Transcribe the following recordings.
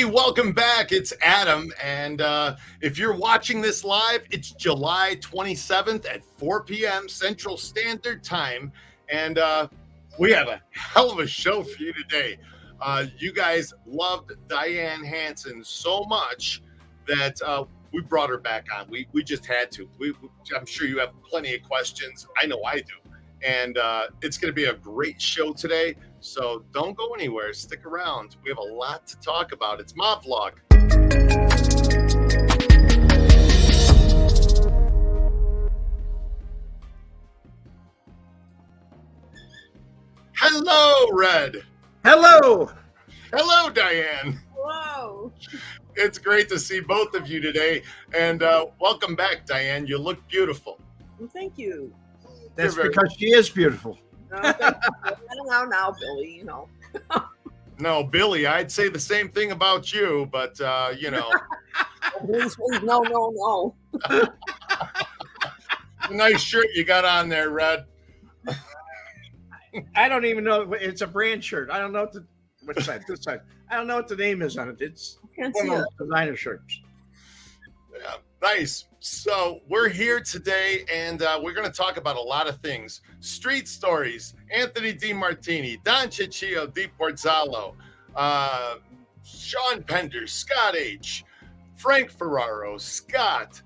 Welcome back. It's Adam, and if you're watching this live, it's July 27th at 4 p.m. Central Standard Time, and we have a hell of a show for you today. You guys loved Diane Hansen so much that we brought her back on. We just had to. I'm sure you have plenty of questions. I know I do, and it's going to be a great show today. So don't go anywhere. Stick around. We have a lot to talk about. It's Mob Vlog. Hello, Red. Hello. Hello, Diane. Hello. It's great to see both of you today. And welcome back, Diane. You look beautiful. Well, thank you. That's because she is beautiful. I don't know now, Billy, you know. No, Billy, I'd say the same thing about you, but, you know. Please, no. Nice shirt you got on there, Red. I don't even know. It's a brand shirt. I don't know which side. This side. I don't know what the name is on it. It's one of those designer shirts. Yeah, nice. So we're here today, and we're going to talk about a lot of things. Street stories, Anthony DiMartini, Don Ciccio Di Porzalo, Sean Pender, Scott H., Frank Ferraro, Scott,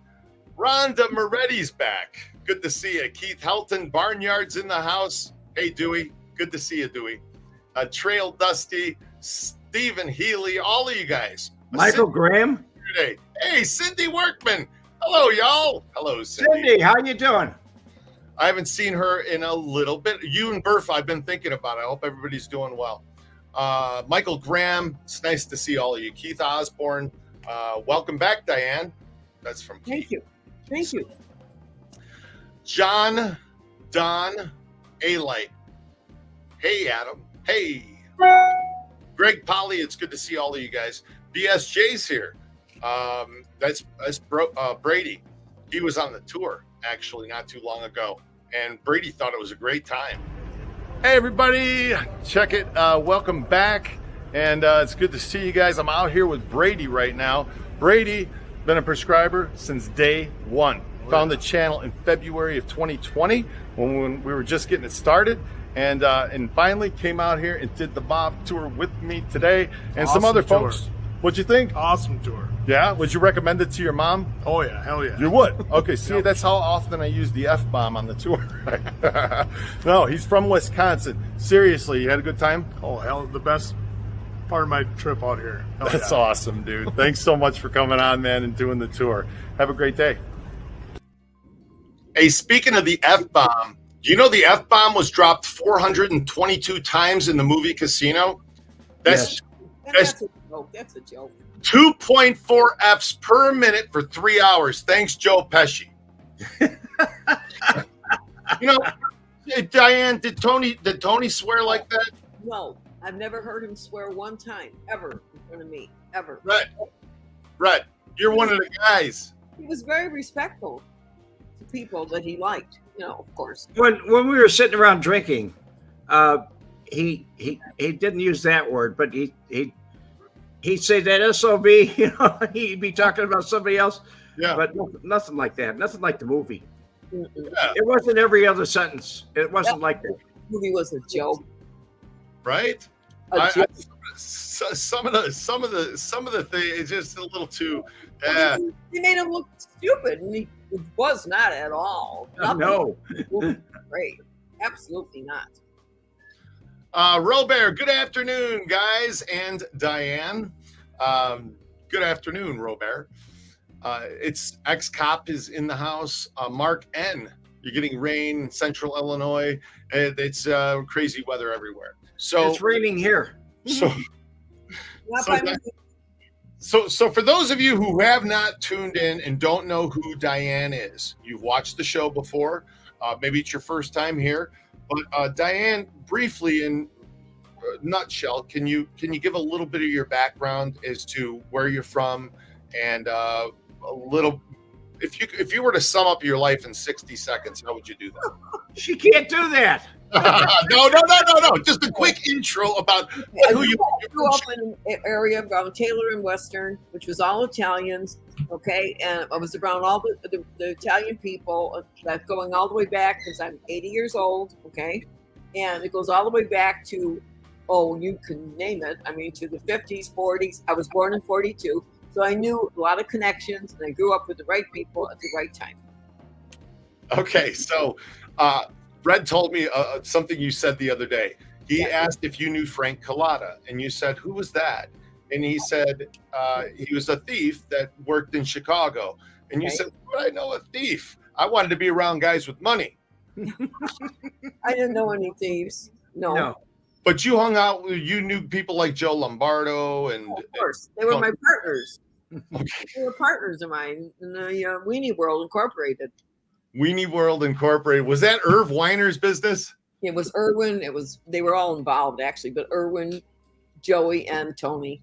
Rhonda Moretti's back. Good to see you. Keith Helton, Barnyard's in the house. Hey, Dewey. Good to see you, Dewey. Trail Dusty, Stephen Healy, all of you guys. Michael Graham. Today. Hey, Cindy Workman. Hello, y'all. Hello, Cindy. Cindy, how you doing? I haven't seen her in a little bit. You and Burf, I've been thinking about it. I hope everybody's doing well. Michael Graham, it's nice to see all of you. Keith Osborne, welcome back, Diane. That's from Keith. Thank you. John Don A-Light. Hey, Adam. Hey. Greg Polly, it's good to see all of you guys. BSJ's here. That's Brady. He was on the tour actually not too long ago, and Brady thought it was a great time. Hey everybody, check it. Welcome back, and it's good to see you guys. I'm out here with Brady right now. Brady, been a prescriber since day one. Found the channel in February of 2020 when we were just getting it started, and finally came out here and did the Mob tour with me today, and some other folks. What'd you think? Awesome tour. Yeah? Would you recommend it to your mom? Oh, yeah. Hell yeah. You would? Okay, see, that's how often I use the F-bomb on the tour. No, he's from Wisconsin. Seriously, you had a good time? Oh, hell, the best part of my trip out here. Hell that's yeah. Awesome, dude. Thanks so much for coming on, man, and doing the tour. Have a great day. Hey, speaking of the F-bomb, do you know the F-bomb was dropped 422 times in the movie Casino? Yes. That's a joke. 2.4 Fs per minute for 3 hours. Thanks, Joe Pesci. You know, Diane, did Tony swear like that? No, I've never heard him swear one time, ever, in front of me, ever. Red, you're one of the guys. He was very respectful to people that he liked, you know, of course. When we were sitting around drinking, he didn't use that word, but he'd say that SOB, you know, he'd be talking about somebody else. Yeah. But nothing like that. Nothing like the movie. Yeah. It wasn't every other sentence. It wasn't like that. The movie was a joke. Right? Some of the things is just a little too. He made him look stupid, and he was not at all. No. Great, absolutely not. Robert, good afternoon, guys, and Diane. Good afternoon, Robert. It's ex-cop is in the house. Mark N. You're getting rain in central Illinois. It's crazy weather everywhere. So It's raining here. So, Not so, by that- me. so for those of you who have not tuned in and don't know who Diane is, you've watched the show before. Maybe it's your first time here, but Diane, briefly in a nutshell, can you give a little bit of your background as to where you're from and a little. If you were to sum up your life in 60 seconds, how would you do that? She can't do that. No. Just a quick intro about who you I grew up in an area around Taylor and Western, which was all Italians, okay? And I was around all the Italian people, that's going all the way back because I'm 80 years old, okay? And it goes all the way back to, you can name it. I mean, to the 50s, 40s. I was born in 42. So I knew a lot of connections, and I grew up with the right people at the right time. Okay, so Red told me something you said the other day. He asked if you knew Frank Collada, and you said, who was that? And he said he was a thief that worked in Chicago. And you said, well, I know a thief. I wanted to be around guys with money. I didn't know any thieves. No. But you hung out, you knew people like Joe Lombardo and... Of course. They were my partners. Okay. They were partners of mine in the Weenie World Incorporated. Weenie World Incorporated. Was that Irv Weiner's business? It was Irwin. They were all involved actually, but Irwin, Joey, and Tony.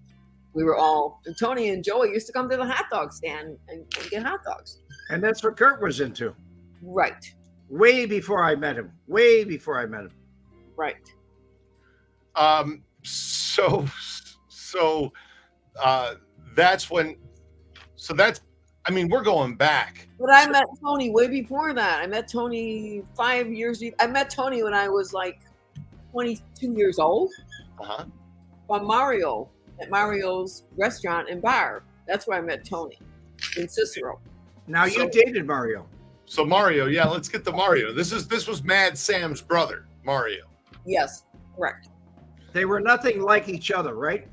We were all, and Tony and Joey used to come to the hot dog stand and get hot dogs. And that's what Curt was into. Right. Way before I met him. Right. That's when. So that's. I mean, we're going back. But I met Tony way before that. I met Tony 5 years. I met Tony when I was like 22 years old. From Mario at Mario's restaurant and bar. That's where I met Tony in Cicero. Now you dated Mario. So Mario, yeah, let's get to Mario. This was Mad Sam's brother, Mario. Yes, correct. They were nothing like each other, right?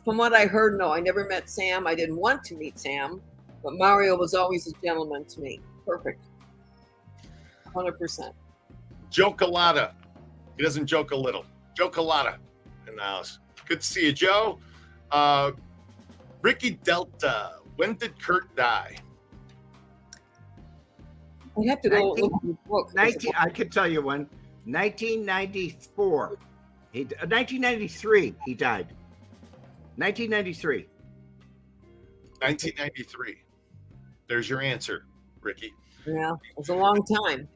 From what I heard, no, I never met Sam. I didn't want to meet Sam, but Mario was always a gentleman to me. Perfect. 100%. Joe Collada. He doesn't joke a little. Joe Collada in the house. Good to see you, Joe. Ricky Delta. When did Curt die? I have to go look at the book. I could tell you when. 1994. 1993, he died. 1993. 1993. There's your answer, Ricky. Yeah, it was a long time.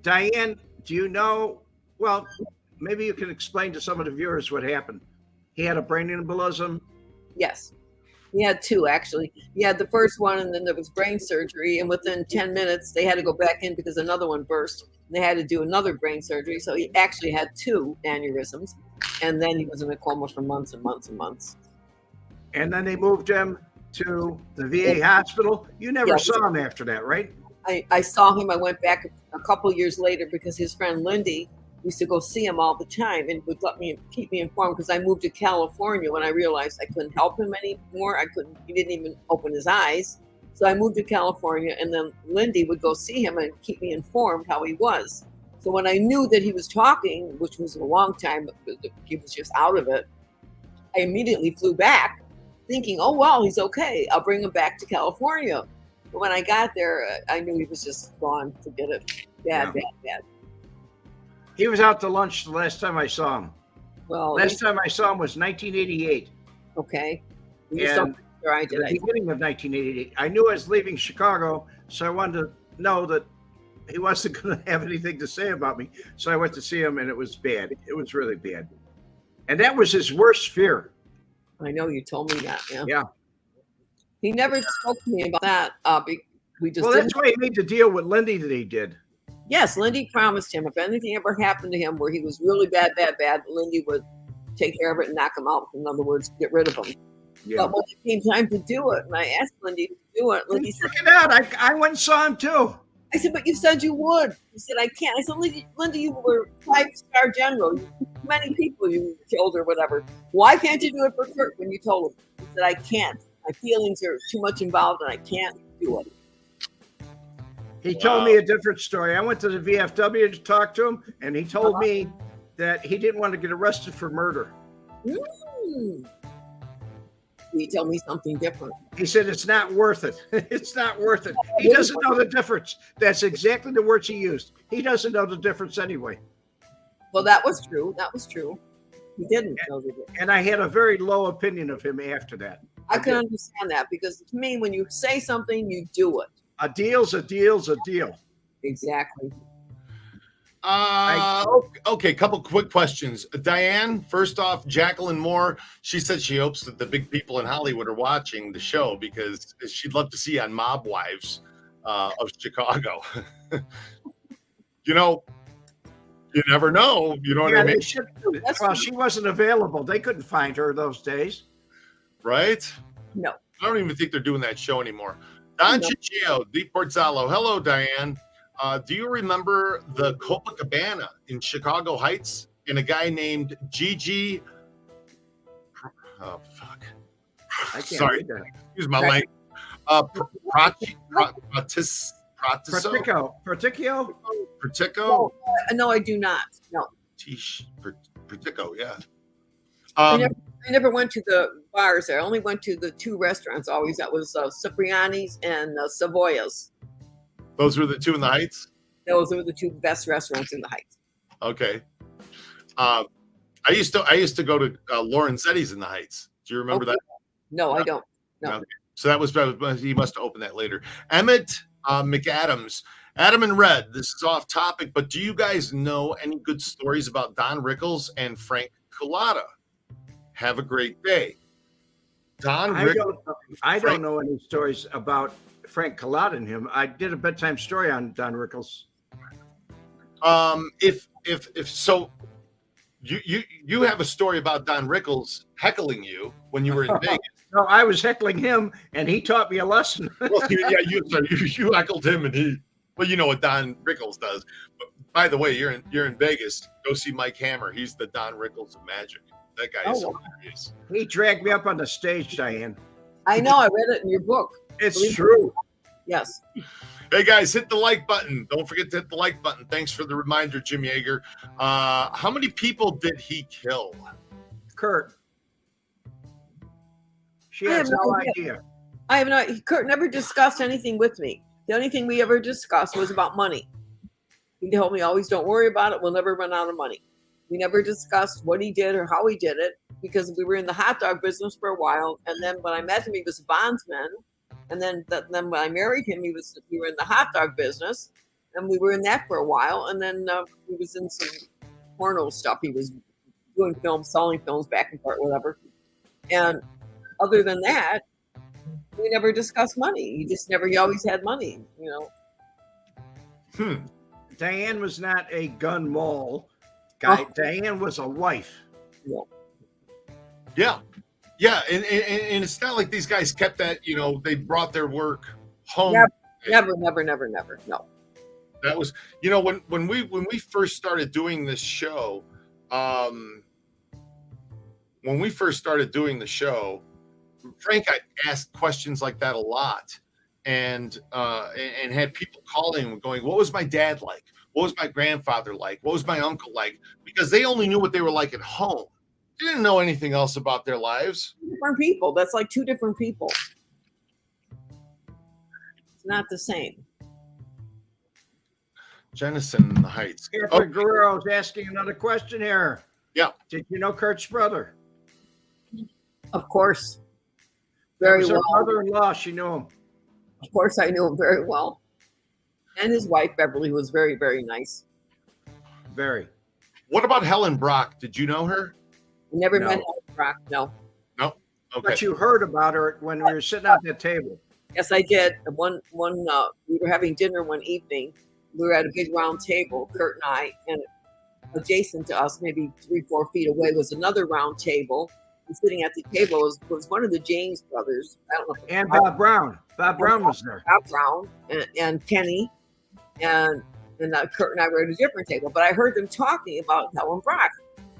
Diane, do you know? Well, maybe you can explain to some of the viewers what happened. He had a brain embolism. Yes. He had two, actually. He had the first one, and then there was brain surgery. And within 10 minutes, they had to go back in because another one burst. They had to do another brain surgery. So he actually had two aneurysms. And then he was in a coma for months and months and months. And then they moved him to the VA hospital. You never saw him after that, right? I saw him. I went back a couple years later because his friend Lindy used to go see him all the time and would keep me informed because I moved to California when I realized I couldn't help him anymore. He didn't even open his eyes. So I moved to California, and then Lindy would go see him and keep me informed how he was. So when I knew that he was talking, which was a long time, he was just out of it, I immediately flew back thinking, oh, well, he's okay. I'll bring him back to California. But when I got there, I knew he was just gone. Forget it. Bad. He was out to lunch the last time I saw him. Well, last time I saw him was 1988. Okay. And the beginning of 1988. I knew I was leaving Chicago, so I wanted to know that he wasn't going to have anything to say about me. So I went to see him, and it was bad. It was really bad. And that was his worst fear. I know you told me that. Yeah. He never spoke to me about that. That's why he made the deal with Lindy that he did. Yes, Lindy promised him if anything ever happened to him where he was really bad, Lindy would take care of it and knock him out. In other words, get rid of him. Yeah. But when it came time to do it, and I asked Lindy to do it, Lindy said, "Check it out. I went and saw him too." I said, "But you said you would." He said, "I can't." I said, "Lindy, you were 5-star general. many people you killed or whatever. Why can't you do it for Curt when you told him? He said, I can't. My feelings are too much involved and I can't do it. He told me a different story. I went to the VFW to talk to him, and he told me that he didn't want to get arrested for murder. He told me something different. He said it's not worth it. It's not worth it. He doesn't know the difference. That's exactly the words he used. He doesn't know the difference anyway. Well, that was true. That was true. He didn't know the difference. And I had a very low opinion of him after that. I can understand that because to me, when you say something, you do it. A deal's a deal's a deal. Exactly. Okay, couple quick questions. Diane, first off, Jacqueline Moore, she said she hopes that the big people in Hollywood are watching the show because she'd love to see on Mob Wives of Chicago. You know, you never know. You know what I mean? Well, she wasn't available. They couldn't find her those days. Right? No. I don't even think they're doing that show anymore. Don Ciccio, Deep Portzalo. Hello, Diane. Do you remember the Copacabana in Chicago Heights and a guy named Gigi? Oh, fuck. I can't Sorry. Excuse my language. Pratico? No, I do not. No. Pratico, yeah. I never went to the bars there. I only went to the two restaurants always. That was Cipriani's and Savoya's. Those were the two in the Heights? Those were the two best restaurants in the Heights. Okay. I used to go to Lorenzetti's in the Heights. Do you remember that? No, I don't. No. Okay. So that was he must have opened that later. Emmett McAdams. Adam and Red, this is off topic, but do you guys know any good stories about Don Rickles and Frank Culotta? Have a great day. I don't know any stories about Frank Culotta and him. I did a bedtime story on Don Rickles. If so, you have a story about Don Rickles heckling you when you were in Vegas. No, I was heckling him, and he taught me a lesson. Well, yeah, you heckled him, and he. Well, you know what Don Rickles does. But by the way, you're in Vegas. Go see Mike Hammer. He's the Don Rickles of magic. That guy is hilarious. He dragged me up on the stage, Diane. I know. I read it in your book. It's true. Yes. Hey, guys, hit the like button. Don't forget to hit the like button. Thanks for the reminder, Jim Yeager. How many people did he kill? Curt. She has no idea. I have no. Curt never discussed anything with me. The only thing we ever discussed was about money. He told me, always don't worry about it. We'll never run out of money. We never discussed what he did or how he did it because we were in the hot dog business for a while. And then when I met him, he was a bondsman. And then when I married him, we were in the hot dog business. And we were in that for a while. And then he was in some porno stuff. He was doing films, selling films back and forth, whatever. And other than that, we never discussed money. He always had money, you know. Diane was not a gun mall guy. Diane was a wife. Yeah. Yeah. And it's not like these guys kept that, you know, they brought their work home. Never. No. That was, you know, when we first started doing this show, Frank, I asked questions like that a lot, and had people calling and going, "What was my dad like? What was my grandfather like? What was my uncle like?" Because they only knew what they were like at home. They didn't know anything else about their lives. Different people. That's like two different people. It's not the same. Jennison in the Heights. Catherine Guerrero is asking another question here. Yeah. Did you know Curt's brother? Of course. Very well. Her mother-in-law, she knew him. Of course, I knew him very well. And his wife, Beverly, was very, very nice. Very. What about Helen Brock? Did you know her? Never met Helen Brock, no. No? Okay. But you heard about her when we were sitting at that table. Yes, I did. We were having dinner one evening. We were at a big round table, Curt and I, and adjacent to us, maybe 3-4 feet away, was another round table. And sitting at the table was one of the James brothers. I don't know. And Bob Brown. Bob Brown was there. Bob Brown and Kenny, and Curt and I were at a different table. But I heard them talking about Helen Brock.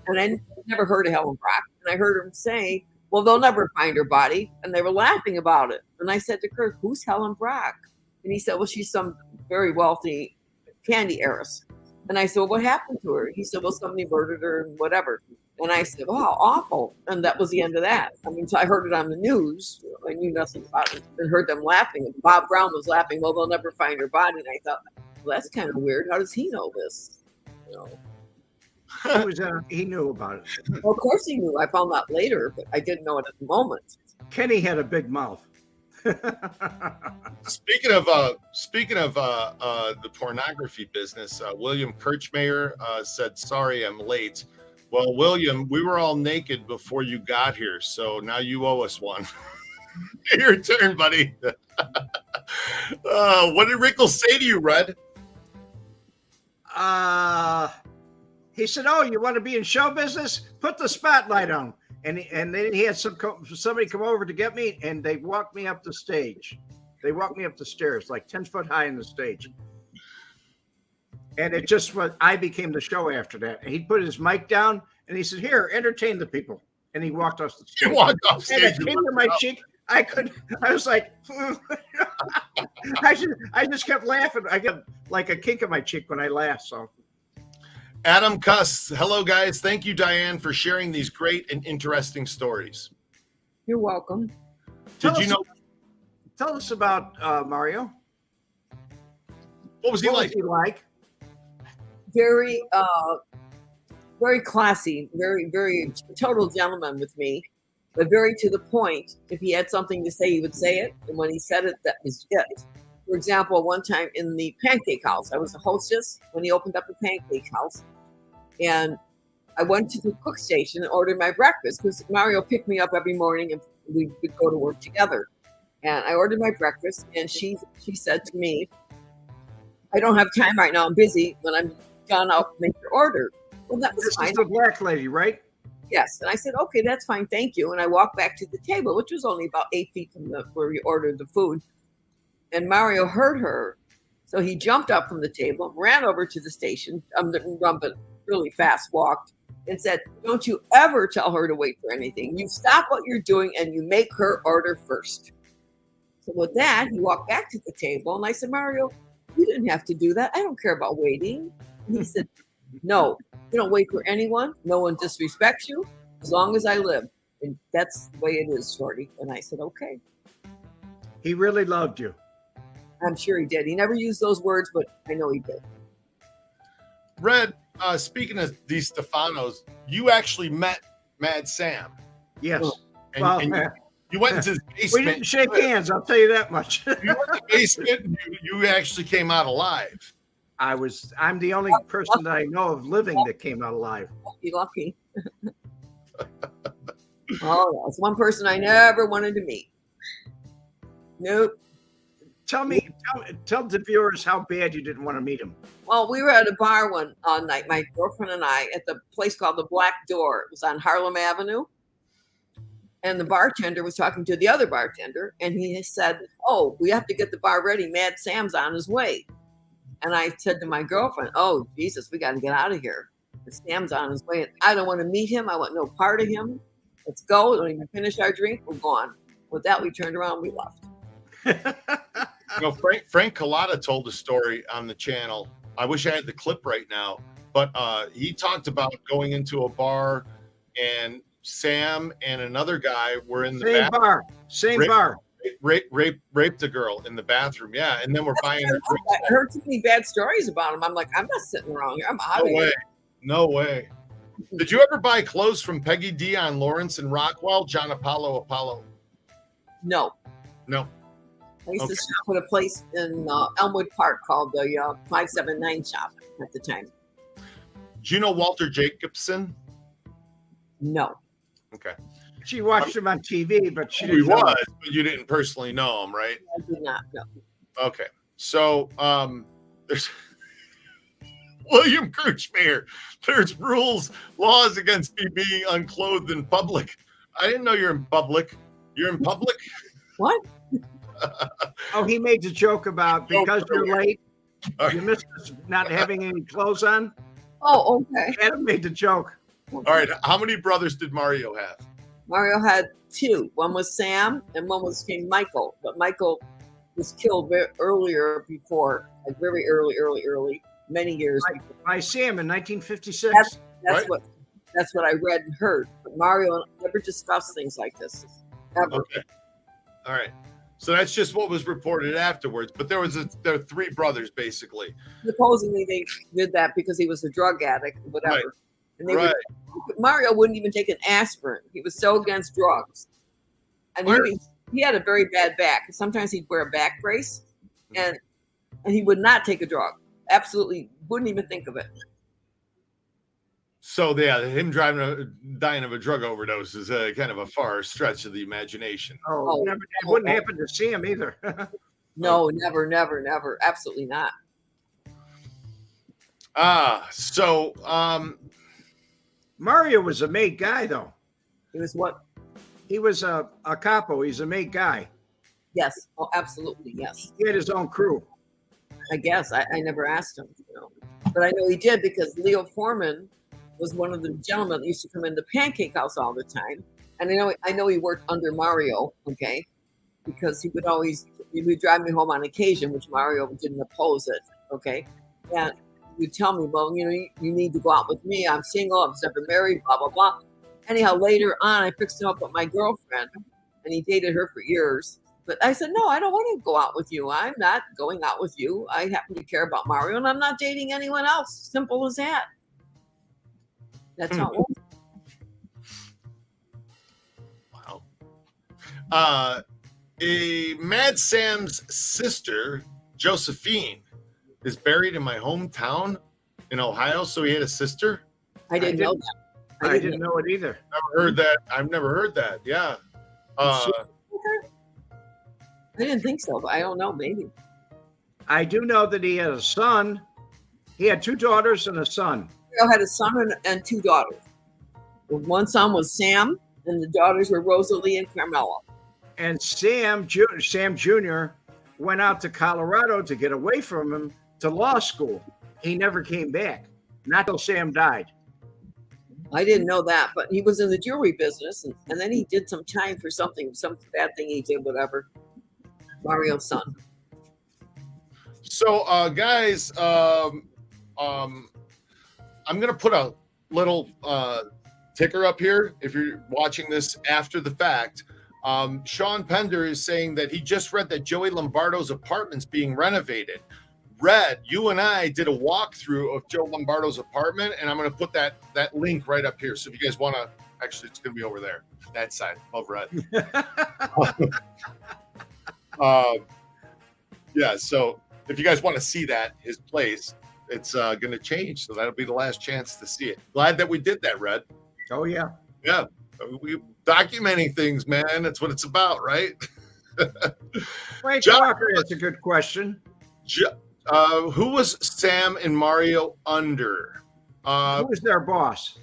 And I never heard of Helen Brock. And I heard him say, well, they'll never find her body. And they were laughing about it. And I said to Curt, who's Helen Brock? And he said, well, she's some very wealthy candy heiress. And I said, well, what happened to her? He said, well, somebody murdered her and whatever. And I said, oh, how awful. And that was the end of that. I mean, so I heard it on the news. I knew nothing about it and heard them laughing. And Bob Brown was laughing, well, they'll never find her body. And I thought, well, that's kind of weird. How does he know this? You know? He knew about it. Well, of course he knew. I found out later, but I didn't know it at the moment. Kenny had a big mouth. Speaking of the pornography business, William Kirchmayer said, "Sorry, I'm late." Well, William, we were all naked before you got here, so now you owe us one. Your turn, buddy. What did Rickles say to you, Red? He said, "Oh, you want to be in show business? Put the spotlight on." And then he had somebody come over to get me, and they walked me up the stage. They walked me up the stairs, like 10 foot high in the stage. And it just was, I became the show after that. And he put his mic down, and he said, "Here, entertain the people." And he walked off the stage. He walked off stage. And it came to my cheek. I was like, I just kept laughing. I got like a kink in my cheek when I laughed. So. Adam Cuss, hello guys. Thank you, Diane, for sharing these great and interesting stories. You're welcome. Tell us about Mario. What was he like? Very, very classy, very total gentleman with me, but very to the point. If he had something to say, he would say it. And when he said it, that was it. For example, one time in the pancake house, I was a hostess when he opened up the pancake house. And I went to the cook station and ordered my breakfast because Mario picked me up every morning and we would go to work together. And I ordered my breakfast, and she said to me, "I don't have time right now. I'm busy. When I'm done, I'll make your order." Well, that was fine. This is the black lady, right? Yes. And I said, "Okay, that's fine. Thank you." And I walked back to the table, which was only about 8 feet from where we ordered the food. And Mario heard her. So he jumped up from the table, ran over to the station, but really fast walked, and said, "Don't you ever tell her to wait for anything. You stop what you're doing and you make her order first." So with that, he walked back to the table, and I said, "Mario, you didn't have to do that. I don't care about waiting." And he said, "No, you don't wait for anyone. No one disrespects you as long as I live. And that's the way it is, Shorty." And I said, "Okay." He really loved you. I'm sure he did. He never used those words, but I know he did. Red, speaking of DeStefano's, you actually met Mad Sam. Yes. And you went into his basement. We didn't shake hands, I'll tell you that much. You went in the basement and you actually came out alive. I'm the only person that I know of living that came out alive. Lucky. Oh, that's one person I never wanted to meet. Nope. Tell the viewers how bad you didn't want to meet him. Well, we were at a bar one night, my girlfriend and I, at the place called the Black Door. It was on Harlem Avenue. And the bartender was talking to the other bartender, and he said, "Oh, we have to get the bar ready. Mad Sam's on his way." And I said to my girlfriend, "Oh, Jesus, we got to get out of here. Sam's on his way. I don't want to meet him. I want no part of him. Let's go. We don't even finish our drink. We're gone." With that, we turned around and we left. Frank Collada told a story on the channel. I wish I had the clip right now, but he talked about going into a bar, and Sam and another guy were in the same bar. Raped a girl in the bathroom. Yeah, and then we're buying her drinks. I heard too many bad stories about him. I'm like, I'm not sitting around here. I'm out of here. No way. Did you ever buy clothes from Peggy Dion Lawrence and Rockwell, John Apollo? No. I used to shop at a place in Elmwood Park called the 579 shop at the time. Do you know Walter Jacobson? No. Okay. She watched him on TV, but she didn't but you didn't personally know him, right? I did not know. Okay. So there's William Kirchmayer. There's laws against me being unclothed in public. I didn't know you're in public. You're in public? What? Oh, he made the joke about because you're late, you missed not having any clothes on. Oh, okay. Adam made the joke. All right. How many brothers did Mario have? Mario had two. One was Sam, and one was named Michael. But Michael was killed very early, many years before. By Sam in 1956. That's Right. That's what I read and heard. But Mario never discussed things like this ever. Okay. All right. So that's just what was reported afterwards. But there are three brothers, basically. Supposedly they did that because he was a drug addict, or whatever. Right. And Mario wouldn't even take an aspirin. He was so against drugs. And he had a very bad back. Sometimes he'd wear a back brace, and he would not take a drug. Absolutely wouldn't even think of it. So yeah, him dying of a drug overdose is kind of a far stretch of the imagination. It wouldn't happen to Sam either. No, never. Absolutely not. So Mario was a made guy, though. He was what? He was a capo. He's a made guy. Yes. Oh, absolutely. Yes. He had his own crew. I guess I never asked him, but I know he did because Leo Foreman was one of the gentlemen that used to come in the Pancake House all the time, and I know he worked under Mario, okay, because he would drive me home on occasion, which Mario didn't oppose it, okay, and he'd tell me, well, you need to go out with me. I'm single. I was never married. Blah blah blah. Anyhow, later on, I fixed him up with my girlfriend, and he dated her for years. But I said, no, I don't want to go out with you. I'm not going out with you. I happen to care about Mario, and I'm not dating anyone else. Simple as that. That's how it was. Wow. Mad Sam's sister, Josephine, is buried in my hometown in Ohio. So he had a sister? I didn't know that. I didn't know it either. Never heard that. I've never heard that. Yeah. I didn't think so, but I don't know. Maybe. I do know that he had a son. He had two daughters and a son. Mario had a son and two daughters. One son was Sam, and the daughters were Rosalie and Carmela. And Sam Jr. went out to Colorado to get away from him to law school. He never came back. Not till Sam died. I didn't know that, but he was in the jewelry business, and then he did some time for some bad thing he did, whatever. Mario's son. So, guys, I'm going to put a little ticker up here if you're watching this after the fact. Sean Pender is saying that he just read that Joey Lombardo's apartment's being renovated. Red, you and I did a walkthrough of Joe Lombardo's apartment, and I'm going to put that link right up here. So if you guys want to, actually, it's going to be over there, that side of Red. Yeah, so if you guys want to see that, his place, it's going to change. So that'll be the last chance to see it. Glad that we did that, Red. Oh, yeah. Yeah. We documenting things, man. That's what it's about, right? Frank Walker, that's a good question. Who was Sam and Mario under? Who was their boss?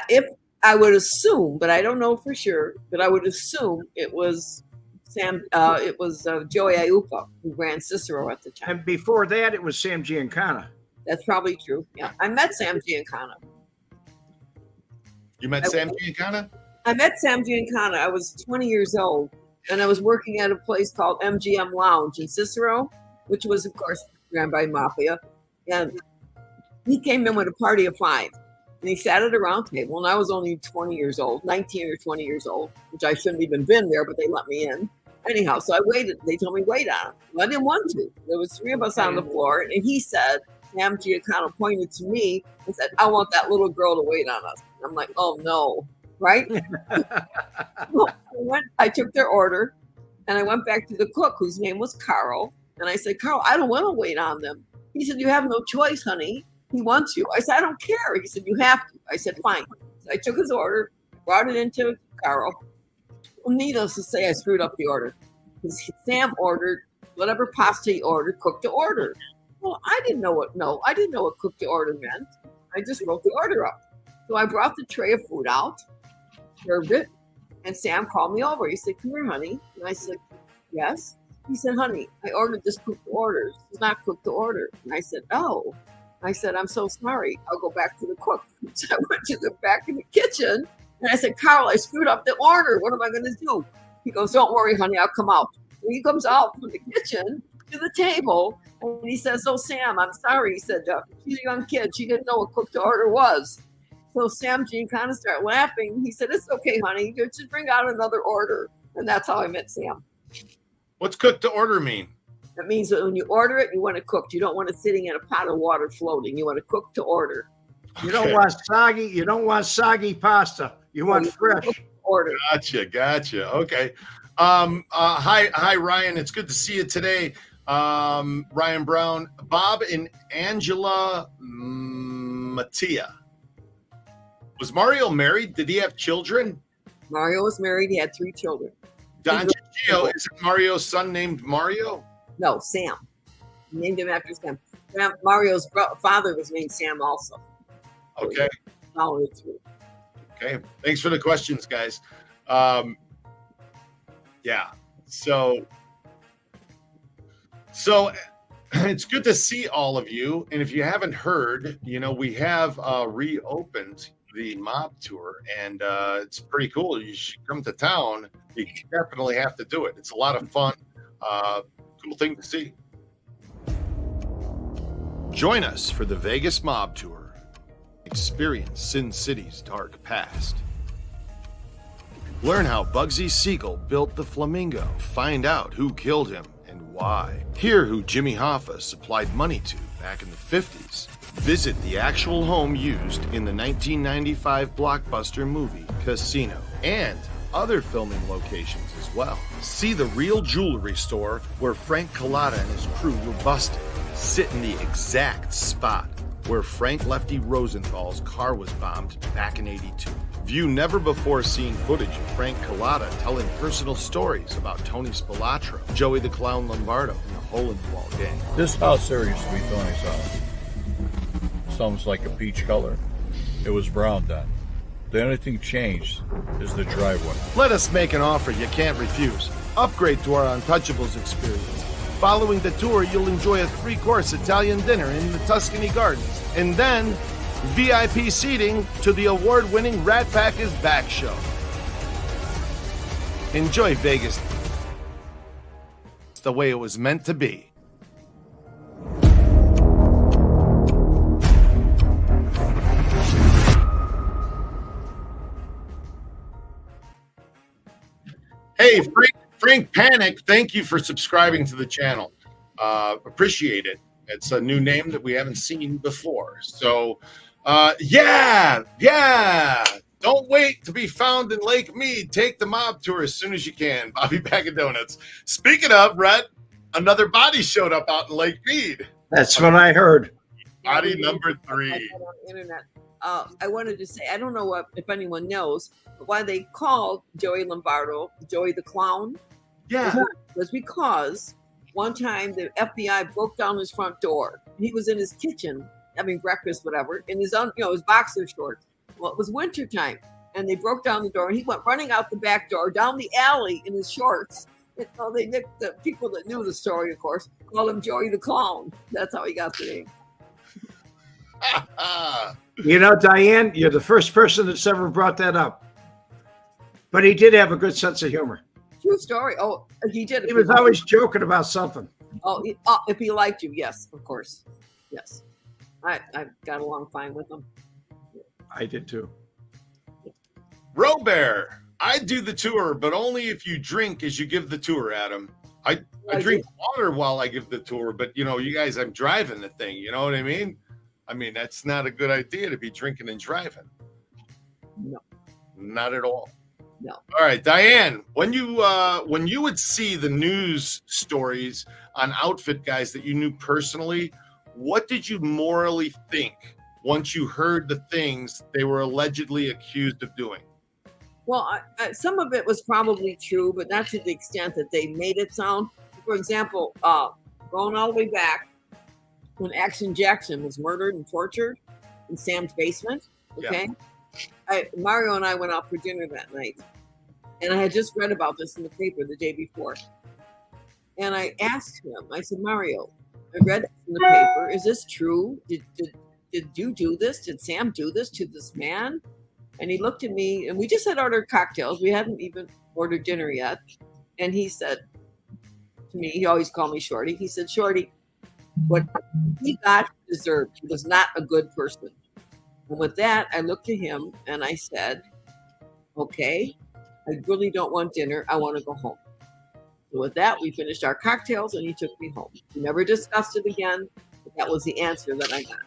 If I would assume, but I don't know for sure, but I would assume it was Sam. It was Joey Aiuppa who ran Cicero at the time. And before that, it was Sam Giancana. That's probably true. Yeah, I met Sam Giancana. You met Sam Giancana? I met Sam Giancana. I was 20 years old, and I was working at a place called MGM Lounge in Cicero, which was, of course, ran by Mafia. And he came in with a party of 5, and he sat at a round table, and I was only 20 years old, 19 or 20 years old, which I shouldn't even been there, but they let me in. Anyhow, so I waited. They told me, wait on him. Well, I didn't want to. There was 3 of us on the floor, and he said, Sam Giancana pointed to me and said, I want that little girl to wait on us. And I'm like, oh, no. Right? I took their order, and I went back to the cook, whose name was Carl. And I said, Carl, I don't want to wait on them. He said, you have no choice, honey. He wants you. I said, I don't care. He said, you have to. I said, fine. So I took his order, brought it into Carl. Well, needless to say, I screwed up the order. Because Sam ordered whatever pasta he ordered, cooked to order. Well, I didn't know what cooked to order meant. I just wrote the order up. So I brought the tray of food out, served it, and Sam called me over. He said, come here, honey. And I said, yes. He said, honey, I ordered this cooked to order. It's not cooked to order. And I said, oh. I said, I'm so sorry. I'll go back to the cook. So I went to the back of the kitchen and I said, Carl, I screwed up the order. What am I going to do? He goes, don't worry, honey, I'll come out. And he comes out from the kitchen to the table and he says, oh, Sam, I'm sorry. He said, she's a young kid. She didn't know what cook to order was. So Sam Jean kind of started laughing. He said, it's okay, honey. You just bring out another order. And that's how I met Sam. What's cook to order mean? That means that when you order it, you want it cooked. You don't want it sitting in a pot of water floating. You want it cooked to order. You don't want soggy. You don't want soggy pasta. You want fresh. Order. Gotcha. Okay. Hi, Ryan. It's good to see you today. Ryan Brown, Bob and Angela Mattia. Was Mario married? Did he have children? Mario was married. He had 3 children. Don Gigio, is it Mario's son named Mario? No, Sam. He named him after Sam. Mario's father was named Sam also. Okay. Followed it through. Okay. Thanks for the questions, guys. Yeah. So it's good to see all of you. And if you haven't heard, we have reopened the mob tour, and it's pretty cool. You should come to town. You definitely have to do it. It's a lot of fun. Cool thing to see. Join us for the Vegas Mob Tour. Experience Sin City's dark past. Learn how Bugsy Siegel built the Flamingo. Find out who killed him and why. Hear who Jimmy Hoffa supplied money to back in the 50s. Visit the actual home used in the 1995 blockbuster movie Casino, and other filming locations as well. See the real jewelry store where Frank Collada and his crew were busted. Sit in the exact spot where Frank Lefty Rosenthal's car was bombed back in '82. View never-before-seen footage of Frank Collada telling personal stories about Tony Spilotro, Joey the Clown Lombardo, and the Hole-in-the-Wall gang. This house here used to be Tony's house. It's almost like a peach color. It was brown then. The only thing changed is the driveway. Let us make an offer you can't refuse. Upgrade to our Untouchables experience. Following the tour, you'll enjoy a 3-course Italian dinner in the Tuscany Gardens. And then, VIP seating to the award-winning Rat Pack is Back show. Enjoy Vegas. It's the way it was meant to be. Hey, Frank Panic, thank you for subscribing to the channel. Appreciate it. It's a new name that we haven't seen before. So, yeah. Don't wait to be found in Lake Mead. Take the mob tour as soon as you can. Bobby Bag of Donuts. Speaking of, Rhett, another body showed up out in Lake Mead. That's what I heard. Body number 3. On the internet. I wanted to say, I don't know if anyone knows, but why they called Joey Lombardo Joey the Clown. Yeah. Was because one time the FBI broke down his front door. He was in his kitchen having breakfast, whatever, in his his boxer shorts. Well, it was wintertime, and they broke down the door, and he went running out the back door, down the alley in his shorts. And so they nicked the people that knew the story, of course, called him Joey the Clown. That's how he got the name. Diane, you're the first person that's ever brought that up. But he did have a good sense of humor. True story. Oh, he did. He was always joking about something. If he liked you, yes, of course. Yes. I got along fine with him. I did too. Robert, I do the tour, but only if you drink as you give the tour, Adam. I drink water while I give the tour, but you guys, I'm driving the thing. You know what I mean? I mean, that's not a good idea to be drinking and driving. No. Not at all. No. All right, Diane, when you would see the news stories on outfit guys that you knew personally, what did you morally think once you heard the things they were allegedly accused of doing? Well, some of it was probably true, but not to the extent that they made it sound. For example, going all the way back when Action Jackson was murdered and tortured in Sam's basement, okay? Yeah. Mario and I went out for dinner that night, and I had just read about this in the paper the day before. And I asked him, I said, Mario, I read it in the paper. Is this true? Did you do this? Did Sam do this to this man? And he looked at me, and we just had ordered cocktails. We hadn't even ordered dinner yet. And he said to me, he always called me Shorty. He said, Shorty, what he got deserved. He was not a good person. And with that, I looked at him and I said, okay, I really don't want dinner. I want to go home. So with that, we finished our cocktails and he took me home. We never discussed it again. But that was the answer that I got.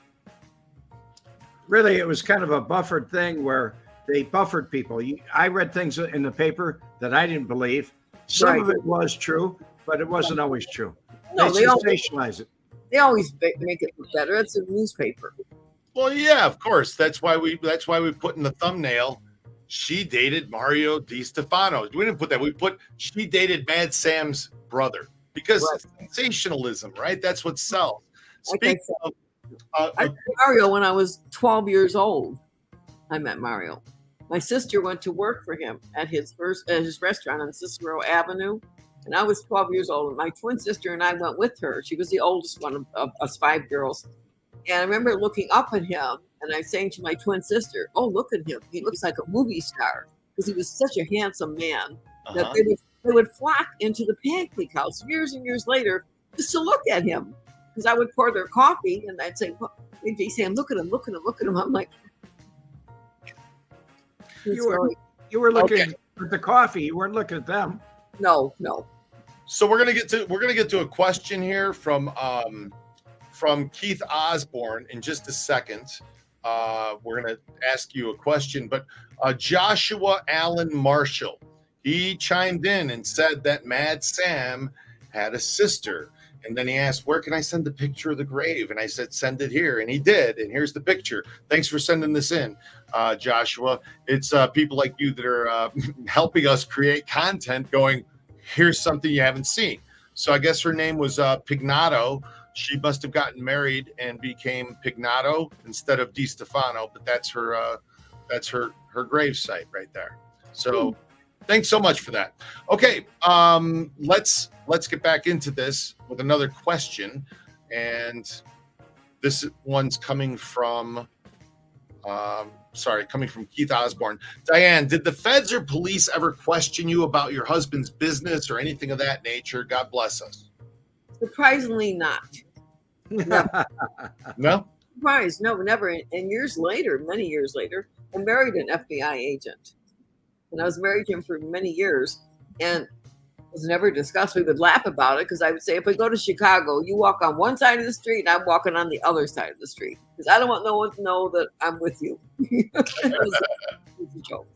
Really, it was kind of a buffered thing where they buffered people. I read things in the paper that I didn't believe. Some of it was true, but it wasn't always true. No, they sensationalize it. They always make it look better. It's a newspaper. Well, yeah, of course. That's why we put in the thumbnail. She dated Mario DeStefano. We didn't put that. We put she dated Mad Sam's brother because sensationalism, right? That's what sells. Speaking of, I met Mario when I was 12 years old. I met Mario. My sister went to work for him at his restaurant on Cicero Avenue, and I was 12 years old. My twin sister and I went with her. She was the oldest one of us 5 girls. And I remember looking up at him, and I saying to my twin sister, "Oh, look at him! He looks like a movie star," because he was such a handsome man that they would flock into the Pancake House years and years later just to look at him. Because I would pour their coffee, and I'd say, "Hey, Sam, look at him, look at him, look at him." I'm like, you were looking at the coffee. You weren't looking at them. No. So we're gonna get to a question here from Keith Osborne in just a second. We're gonna ask you a question, but Joshua Allen Marshall, he chimed in and said that Mad Sam had a sister. And then he asked, where can I send the picture of the grave? And I said, send it here. And he did. And here's the picture. Thanks for sending this in, Joshua. It's people like you that are helping us create content going, here's something you haven't seen. So I guess her name was Pignato. She must have gotten married and became Pignato instead of DeStefano, but that's her grave site right there. So thanks so much for that. Okay, let's get back into this with another question, and this one's coming from Keith Osborne. Diane, did the feds or police ever question you about your husband's business or anything of that nature? God bless us. Surprisingly not. No? Surprised, no, never. And many years later, I married an FBI agent. And I was married to him for many years. And it was never discussed. We would laugh about it because I would say, if I go to Chicago, you walk on one side of the street and I'm walking on the other side of the street. Because I don't want no one to know that I'm with you. It was a joke.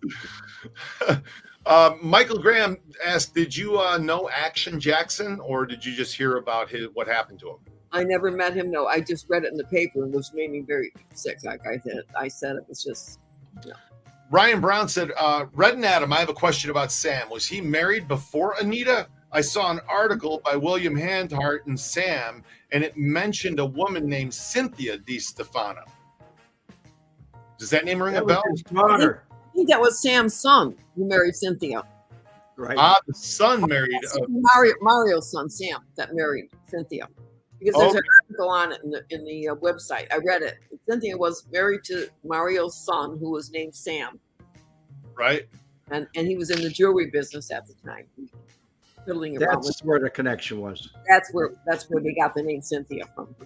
Michael Graham asked, did you know Action Jackson, or did you just hear about what happened to him? I never met him. No, I just read it in the paper, which made me very sick. Like I said, it was just, no. Ryan Brown said, Red and Adam, I have a question about Sam. Was he married before Anita? I saw an article by William Handhart and Sam, and it mentioned a woman named Cynthia DeStefano. Does that name ring a bell? His daughter. I think that was Sam's son who married Cynthia. Right. The son married Mario's son, Sam, that married Cynthia. Because there's an article on it in the website. I read it. Cynthia was married to Mario's son, who was named Sam. Right. And he was in the jewelry business at the time. Fiddling around. That's where the connection was. That's where they got the name Cynthia from.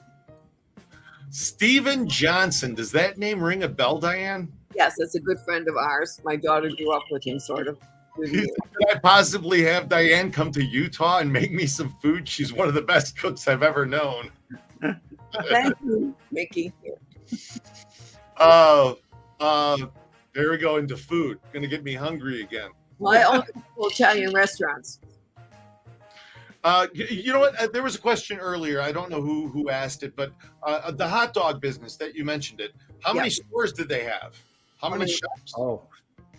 Stephen Johnson. Does that name ring a bell, Diane? Yes, that's a good friend of ours. My daughter grew up with him, sort of. Could I possibly have Diane come to Utah and make me some food? She's one of the best cooks I've ever known. Thank you, Mickey. There we go into food. Gonna get me hungry again. Well, I own Italian restaurants. You know what? There was a question earlier. I don't know who asked it, but the hot dog business that you mentioned it. How many stores did they have? How many shops? Oh.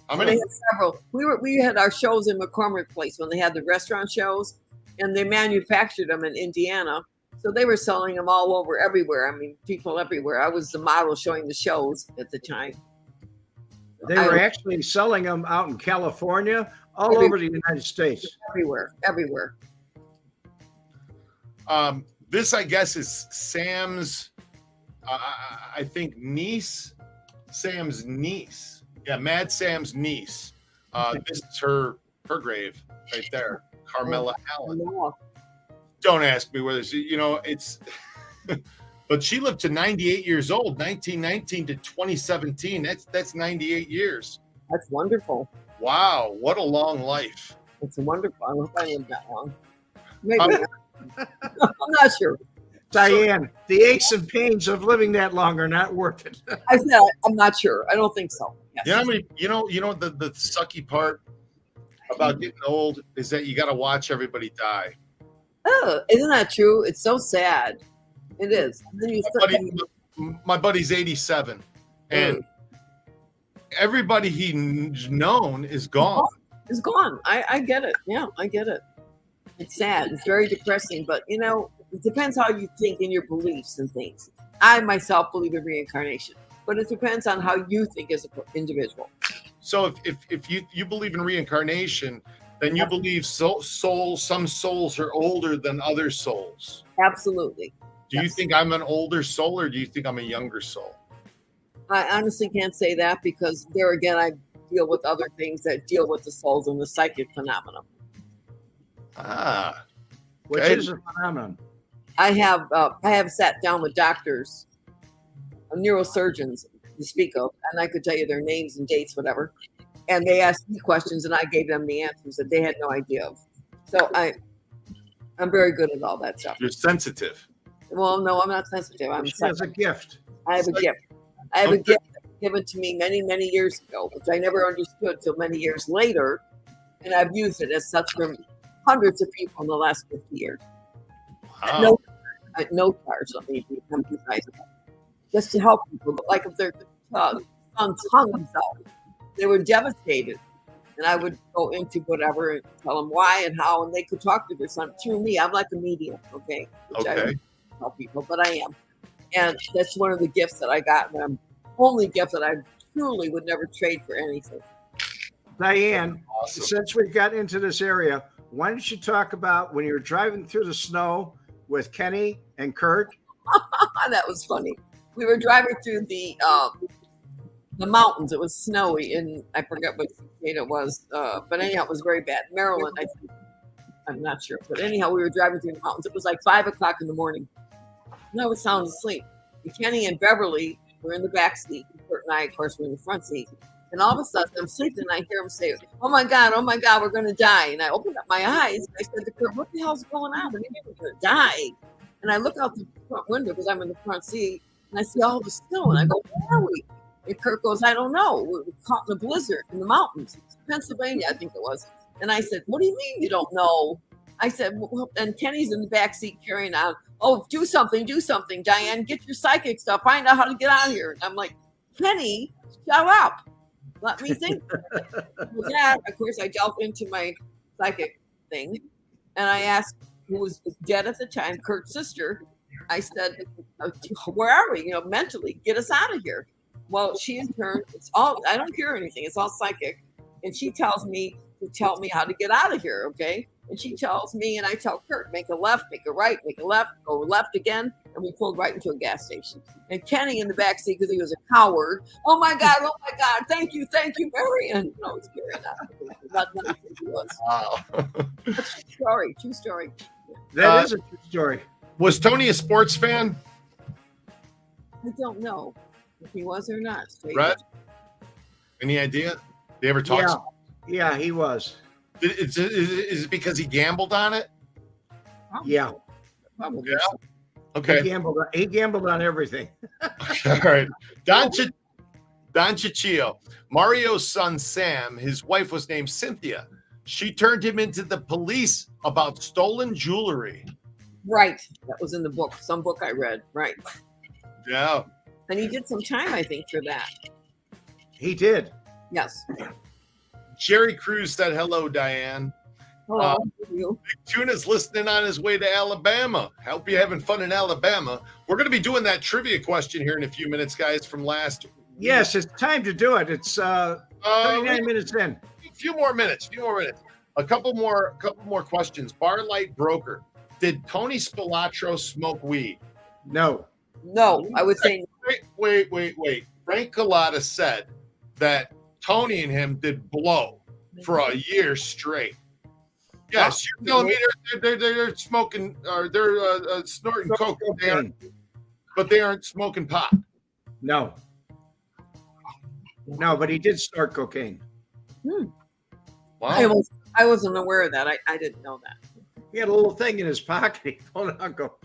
How many? They had several. We had our shows in McCormick Place when they had the restaurant shows, and they manufactured them in Indiana. So they were selling them all over, everywhere. I mean, people everywhere. I was the model showing the shows at the time. They were actually selling them out in California, over the United States. Everywhere. This, I guess, is Sam's, I think, niece. Sam's niece. Yeah, Mad Sam's niece. This is her grave right there. Carmela Allen. Don't ask me whether it's, but she lived to 98 years old, 1919 to 2017. That's 98 years. That's wonderful. Wow, what a long life. It's wonderful. I hope I lived that long. Maybe. I'm not sure. Diane, the aches and pains of living that long are not worth it. I said I'm not sure. I don't think so. Yes. You know the sucky part about getting old is that you got to watch everybody die. Oh, isn't that true? It's so sad. It is. And then My buddy's 87, and everybody he's known is gone. It's gone. I get it. Yeah, I get it. It's sad. It's very depressing, but it depends how you think in your beliefs and things. I myself believe in reincarnation, but it depends on how you think as an individual. So if you believe in reincarnation, then you believe some souls are older than other souls. Absolutely. Do you think I'm an older soul, or do you think I'm a younger soul? I honestly can't say that, because there again, I deal with other things that deal with the souls and the psychic phenomenon. Which is a phenomenon. I have sat down with doctors, neurosurgeons to speak of, and I could tell you their names and dates, whatever. And they asked me questions, and I gave them the answers that they had no idea of. So I'm very good at all that stuff. You're sensitive. Well, no, I'm not sensitive. She has a gift. I have a gift. I have a gift given to me many, many years ago, which I never understood till many years later. And I've used it as such for hundreds of people in the last 50 years. Wow. No charge, let me be emphasized. Just to help people. Like if their son hung himself, they were devastated. And I would go into whatever and tell them why and how, and they could talk to their son through me. I'm like a medium, okay? Which I don't tell people, but I am. And that's one of the gifts that I got. And only gift that I truly would never trade for anything. Diane, Awesome. Since we've got into this area, why don't you talk about when you were driving through the snow with Kenny and Curt? That was funny. We were driving through the mountains. It was snowy, and I forget what state it was. But anyhow, it was very bad. Maryland, I think. I'm not sure. But anyhow, we were driving through the mountains. It was like 5 o'clock in the morning. And I was sound asleep. And Kenny and Beverly were in the back seat. Curt and I, of course, were in the front seat. And all of a sudden, I'm sleeping, and I hear him say, oh my God, we're going to die. And I opened up my eyes, and I said to Curt, what the hell's going on? What do you mean we're going to die? And I look out the front window, because I'm in the front seat, and I see all the snow, and I go, where are we? And Curt goes, I don't know. We're caught in a blizzard in the mountains. Pennsylvania, I think it was. And I said, what do you mean you don't know? I said, well, and Kenny's in the back seat carrying on. Oh, do something, Diane. Get your psychic stuff. Find out how to get out of here. And I'm like, Kenny, shut up. Let me think. With that, of course, I delved into my psychic thing, and I asked, who was dead at the time, Curt's sister. I said, where are we? Mentally, get us out of here. Well, she in turn, I don't hear anything. It's all psychic. And she tells me to tell me how to get out of here, okay? And she tells me, and I tell Curt, make a left, make a right, make a left, go left again. And we pulled right into a gas station. And Kenny in the backseat, because he was a coward. Oh my God, thank you, Marion. No, it's very not he was. Wow. True story. That is a true story. Was Tony a sports fan? I don't know if he was or not. Brett? Any idea? They ever talk? Yeah, he was. Is it because he gambled on it? Yeah. Probably. Yeah. Okay. He gambled on everything. All right. Don Ciccio. Mario's son, Sam, his wife was named Cynthia. She turned him into the police about stolen jewelry. Right. That was in the book. Some book I read. Right. Yeah. And he did some time, I think, for that. He did. Yes. Jerry Cruz said, hello, Diane. Hello. Big Tuna's listening on his way to Alabama. Hope you're having fun in Alabama. We're going to be doing that trivia question here in a few minutes, guys, from last week. Yes, it's time to do it. It's 39 minutes in. A few more minutes. A couple more questions. Barlight Broker. Did Tony Spilotro smoke weed? No. No, I would say Wait. Frank Collada said that Tony and him did blow for a year straight. Yes, you're telling me they're smoking or they're snorting coke, but they aren't smoking pot. No. No, but he did snort cocaine. Wow. I wasn't aware of that. I didn't know that. He had a little thing in his pocket. He pulled it out. Go.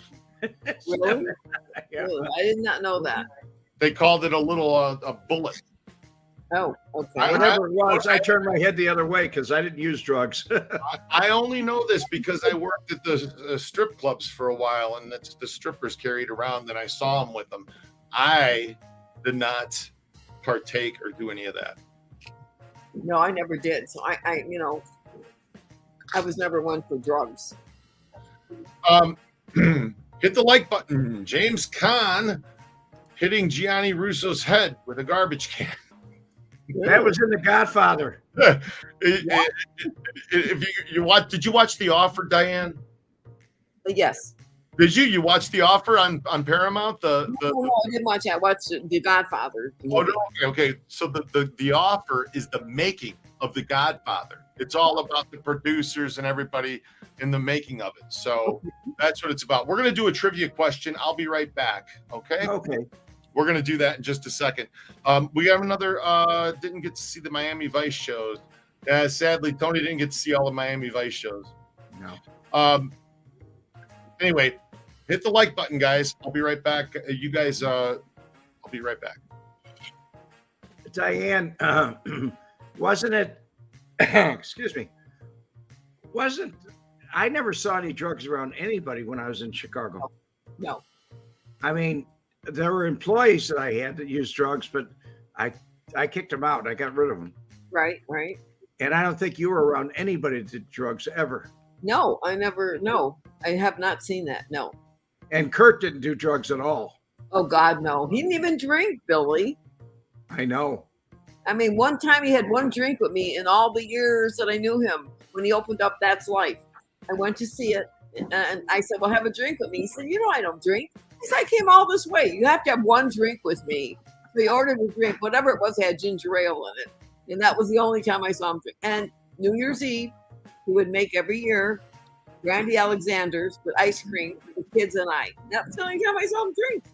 Really? Yeah. Really? I did not know that. They called it a little a bullet. Oh, okay. Whatever it was, I turned my head the other way because I didn't use drugs. I only know this because I worked at the strip clubs for a while, and that's the strippers carried around, and I saw them with them. I did not partake or do any of that. No, I never did. So I was never one for drugs. Hit the like button. James Caan hitting Gianni Russo's head with a garbage can. That was in The Godfather. If you watch, did you watch The Offer, Diane? Yes. Did you? You watched The Offer on Paramount? No, I didn't watch that. I watched The Godfather. Oh no, okay. So the Offer is the making of The Godfather. It's all about the producers and everybody in the making of it. So that's what it's about. We're gonna do a trivia question. I'll be right back. Okay. Okay. We're gonna do that in just a second. We have another. Didn't get to see the Miami Vice shows. Sadly, Tony didn't get to see all the Miami Vice shows. No. Anyway, hit the like button, guys. I'll be right back. You guys, I'll be right back. Diane, wasn't it? Excuse me. I never saw any drugs around anybody when I was in Chicago. No. I mean, there were employees that I had that used drugs, but I kicked them out. I got rid of them. Right. And I don't think you were around anybody that did drugs ever. No, I never. No, I have not seen that. No. And Curt didn't do drugs at all. Oh God, no. He didn't even drink, Billy. I know. I mean, one time he had one drink with me in all the years that I knew him when he opened up That's Life. I went to see it and I said, well, have a drink with me. He said, I don't drink. He said, I came all this way. You have to have one drink with me. So he ordered a drink, whatever it was, had ginger ale in it. And that was the only time I saw him drink. And New Year's Eve, he would make every year Brandy Alexander's with ice cream for the kids and I. That was the only time I saw him drink.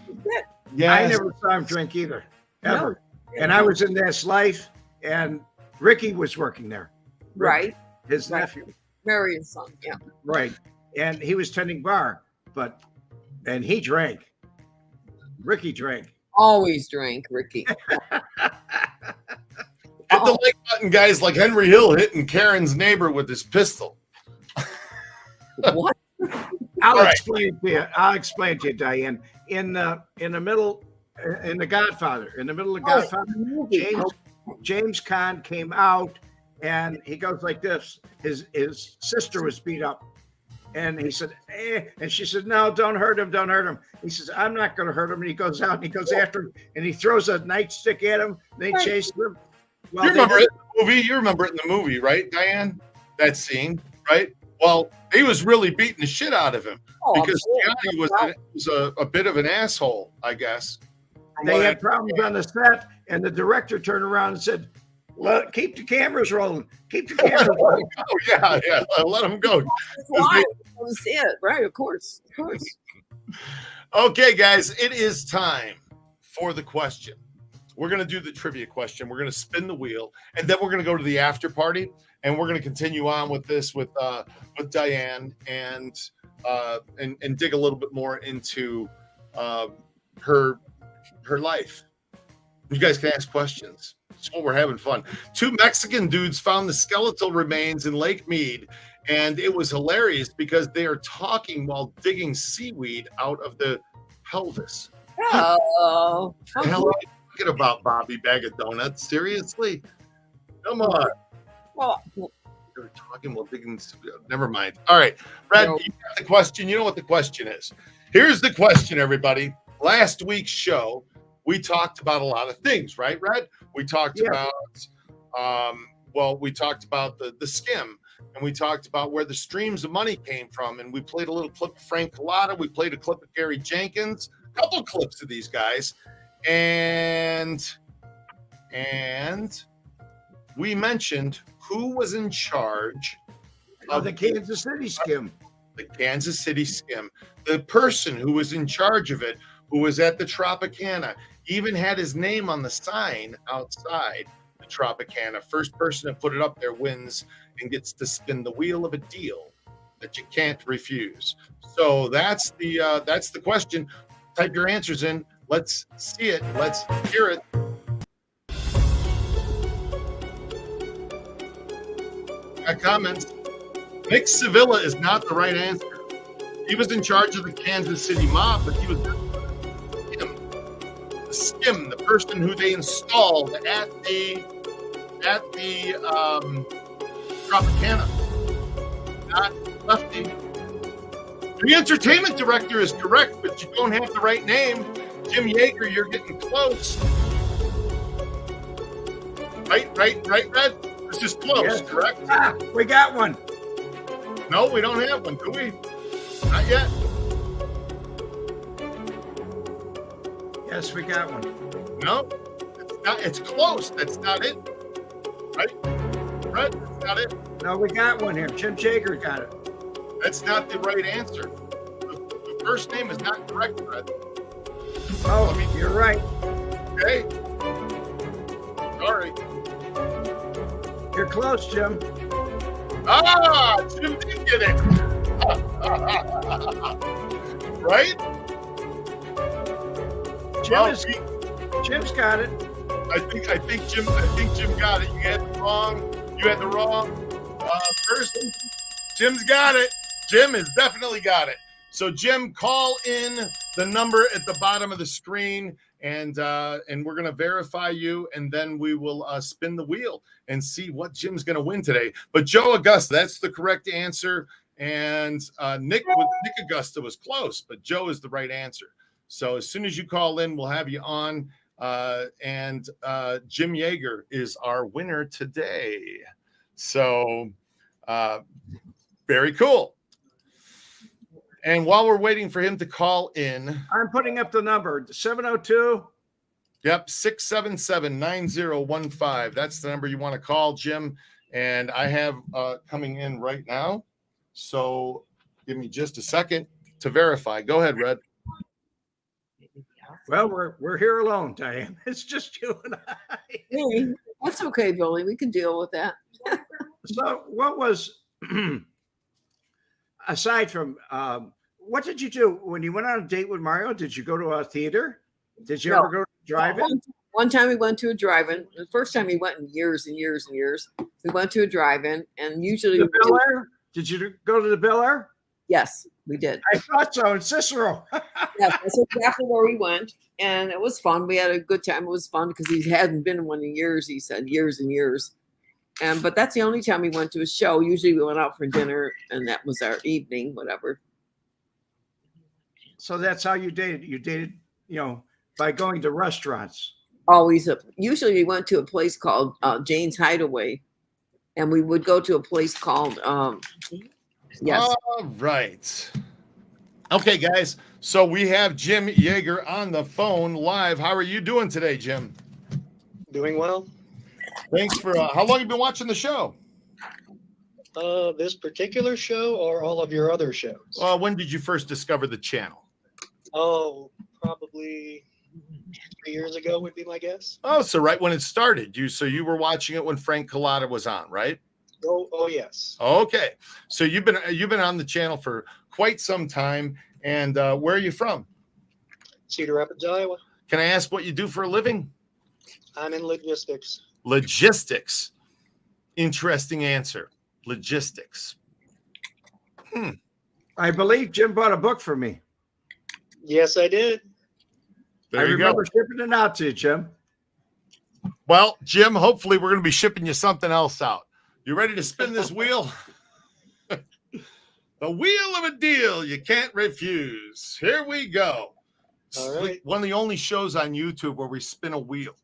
That's it. Yeah, I never saw him drink either, ever. No. And I was in That's Life, and Ricky was working there. Right. His nephew. Marion's son, yeah. Right. And he was tending bar, and he drank. Ricky drank. Always drank, Ricky. Hit the like button, guys, like Henry Hill hitting Karen's neighbor with his pistol. What? I'll explain to you, Diane. In the middle, in The Godfather, in the middle of Godfather, James Caan came out and he goes like this. His sister was beat up. And he said, and she said, no, don't hurt him. Don't hurt him. He says, I'm not going to hurt him. And he goes out and he goes after him and he throws a nightstick at him. And they chase him. Well, you remember it in the movie? You remember it in the movie, right, Diane? That scene, right? Well, he was really beating the shit out of him because Johnny was a bit of an asshole, I guess. They had problems on the set, and the director turned around and said, well, keep the cameras rolling. Keep the cameras rolling. Oh, yeah. Let them go. That was it, right? Of course. Okay, guys, it is time for the question. We're going to do the trivia question. We're going to spin the wheel, and then we're going to go to the after party, and we're going to continue on with this with Diane and dig a little bit more into her life. You guys can ask questions. It's what we're having fun. 2 Mexican dudes found the skeletal remains in Lake Mead, and it was hilarious because they are talking while digging seaweed out of the pelvis. Oh, what the hell are you talking about, Bobby Bag of Donuts? Seriously? Come on. Well, they're talking while digging. Never mind. All right, Brad, you got the question. You know what the question is. Here's the question, everybody. Last week's show, we talked about a lot of things, right, Red? We talked about, we talked about the skim. and we talked about where the streams of money came from. And we played a little clip of Frank Collada. We played a clip of Gary Jenkins, a couple clips of these guys. And we mentioned who was in charge of the Kansas City skim. The Kansas City skim. The person who was in charge of it, who was at the Tropicana, even had his name on the sign outside the Tropicana. First person to put it up there wins and gets to spin the wheel of a deal that you can't refuse. So that's the question. Type your answers in. Let's see it. Let's hear it. Got comments. Nick Sevilla is not the right answer. He was in charge of the Kansas City mob, but he was the skim, the person who they installed at the Tropicana. Not Lefty. The entertainment director is correct, but you don't have the right name. Jim Yeager, you're getting close. Right, Red? This is close, yes. Correct? Ah, we got one. No, we don't have one, do we? Not yet. Yes, we got one. No, it's not. It's close. That's not it. Right? Red, that's not it. No, we got one here. Jim Yeager got it. That's not the right answer. The first name is not correct, Red. Oh, you're right. Okay. Sorry. You're close, Jim. Ah, Jim did get it. Right? Jim's got it. I think Jim got it. You had the wrong person. Jim's got it. Jim has definitely got it. So Jim, call in the number at the bottom of the screen, and we're gonna verify you, and then we will spin the wheel and see what Jim's gonna win today. But Joe Augusta, that's the correct answer, and Nick Augusta was close, but Joe is the right answer. So as soon as you call in, we'll have you on, and Jim Yeager is our winner today. So very cool. And while we're waiting for him to call in, I'm putting up the number 702. Yep, 677-9015. That's the number you want to call, Jim. And I have coming in right now. So give me just a second to verify. Go ahead, Red. Well, we're here alone, Diane. It's just you and I. Hey, that's okay, Billy. We can deal with that. So what was, aside from, what did you do when you went on a date with Mario? Did you go to a theater? Did you ever go to drive-in? One time we went to a drive-in. The first time we went in years and years and years. We went to a drive-in, and usually the Bel Air. Did you go to the Bel Air? Yes, we did. I thought so, in Cicero. Yes, that's exactly where we went, and it was fun. We had a good time. It was fun because he hadn't been in one in years. He said years and years, but that's the only time we went to a show. Usually we went out for dinner, and that was our evening, whatever. So that's how you dated. You dated, by going to restaurants. Always. Usually we went to a place called Jane's Hideaway, and we would go to a place called. Yes. All right. Okay, guys. So we have Jim Yeager on the phone live. How are you doing today, Jim? Doing well. Thanks for. How long have you been watching the show? This particular show or all of your other shows? When did you first discover the channel? Oh, probably 3 years ago would be my guess. Oh, so right when it started, you were watching it when Frank Collada was on, right? Oh yes. Okay, so you've been on the channel for quite some time, and where are you from? Cedar Rapids, Iowa. Can I ask what you do for a living? I'm in logistics. Logistics. Interesting answer. Logistics. I believe Jim bought a book for me. Yes, I did. There I you remember go. shipping it out to you, Jim. Well, Jim, hopefully we're going to be shipping you something else out. You ready to spin this wheel? The wheel of a deal you can't refuse. Here we go. All right. One of the only shows on YouTube where we spin a wheel.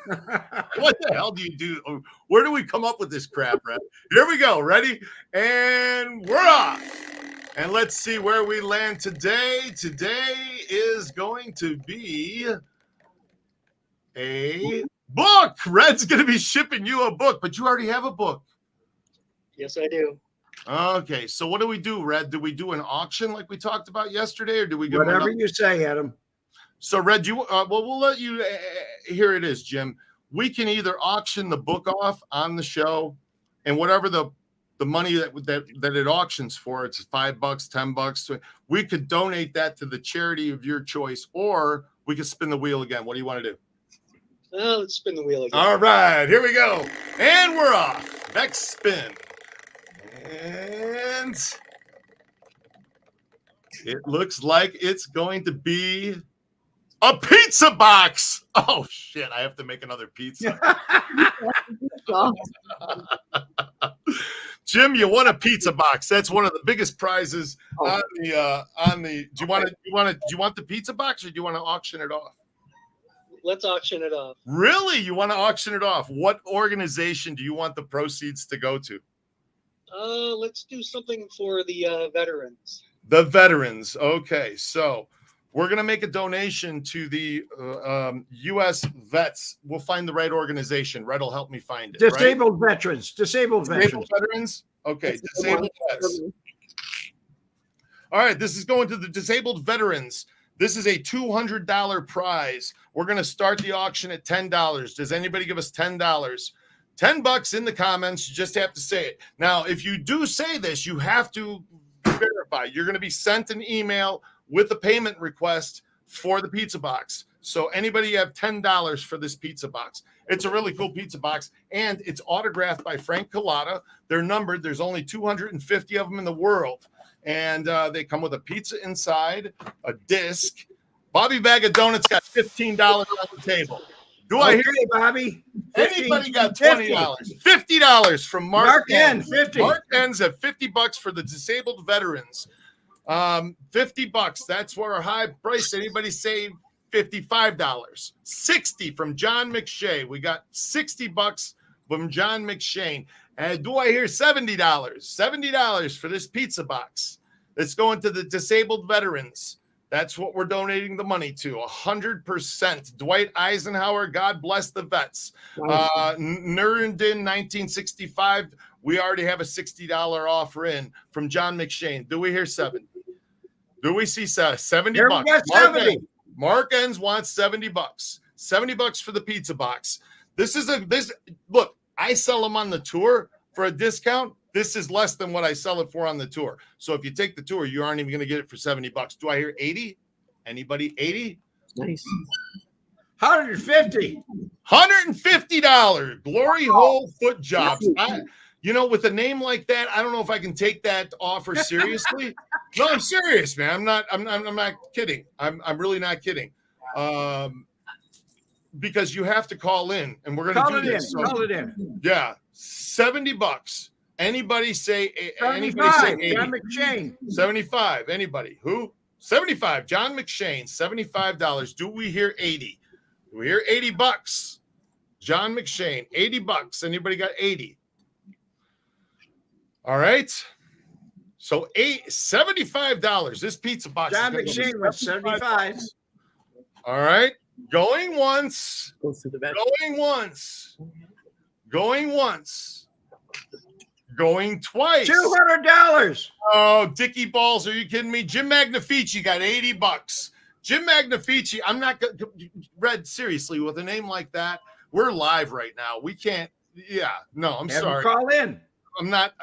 What the hell do you do? Where do we come up with this crap, Red? Here we go. Ready? And we're off. And let's see where we land today. Today is going to be a book. Red's going to be shipping you a book, but you already have a book. Yes, I do. Okay, so what do we do, Red? Do we do an auction like we talked about yesterday, or do we go whatever you say, Adam? So, Red, well, we'll let you. Here it is, Jim. We can either auction the book off on the show, and whatever the money that it auctions for, it's $5, $10. We could donate that to the charity of your choice, or we could spin the wheel again. What do you want to do? Let's spin the wheel again. All right, here we go, and we're off. Next spin, and it looks like it's going to be a pizza box. Oh, shit. I have to make another pizza. Jim, you won a pizza box. That's one of the biggest prizes on the do you want the pizza box, or do you want to auction it off? Let's auction it off. Really? You want to auction it off? What organization do you want the proceeds to go to? Let's do something for the veterans. The veterans. Okay. So we're going to make a donation to the U.S. vets. We'll find the right organization. Red will help me find it. Disabled right? veterans. Disabled veterans. Okay. Disabled vets. All right. This is going to the disabled veterans. This is a $200 prize. We're going to start the auction at $10. Does anybody give us $10? $10 in the comments. You just have to say it. Now, if you do say this, you have to verify. You're going to be sent an email with a payment request for the pizza box. So anybody have $10 for this pizza box? It's a really cool pizza box, and it's autographed by Frank Collada. They're numbered. There's only 250 of them in the world, and they come with a pizza inside, a disc. Bobby Bag of Donuts got $15 on the table. Do I hear you, Bobby? Anybody got $20? $50 from Mark N. 50. Mark N's at $50 for the disabled veterans. $50. That's where our high price. Anybody say $55? 60 from John McShay. We got $60 from John McShane. And do I hear $70? $70 for this pizza box. It's going to the disabled veterans. That's what we're donating the money to. 100%. Dwight Eisenhower, God bless the vets. Nuremberg 1965. We already have a $60 offer in from John McShane. Do we hear 70? Do we see $70? Mark Ends wants $70. $70 for the pizza box. Look, I sell them on the tour for a discount. This is less than what I sell it for on the tour. So if you take the tour, you aren't even going to get it for $70. Do I hear 80? Anybody 80? Nice. 150. $150 glory hole foot jobs. With a name like that, I don't know if I can take that offer seriously. No, I'm serious, man. I'm not kidding. I'm really not kidding. Because you have to call in, and we're going to do this. Call it in. Yeah, $70. Anybody say 80? John McShane. 75. Anybody? Who? 75. John McShane. $75. Do we hear 80? Do we hear $80? John McShane. $80. Anybody got 80? All right. So $75. This pizza box. John McShane was 75. All right. Going once. Goes to the vet. Going once. Going once. Going twice. $200. Oh, Dickie Balls. Are you kidding me? Jim Magnifici got $80. Jim Magnifici. I'm not going to Red, seriously, with a name like that. We're live right now. We can't. Yeah. No, I'm sorry. Call in. I'm not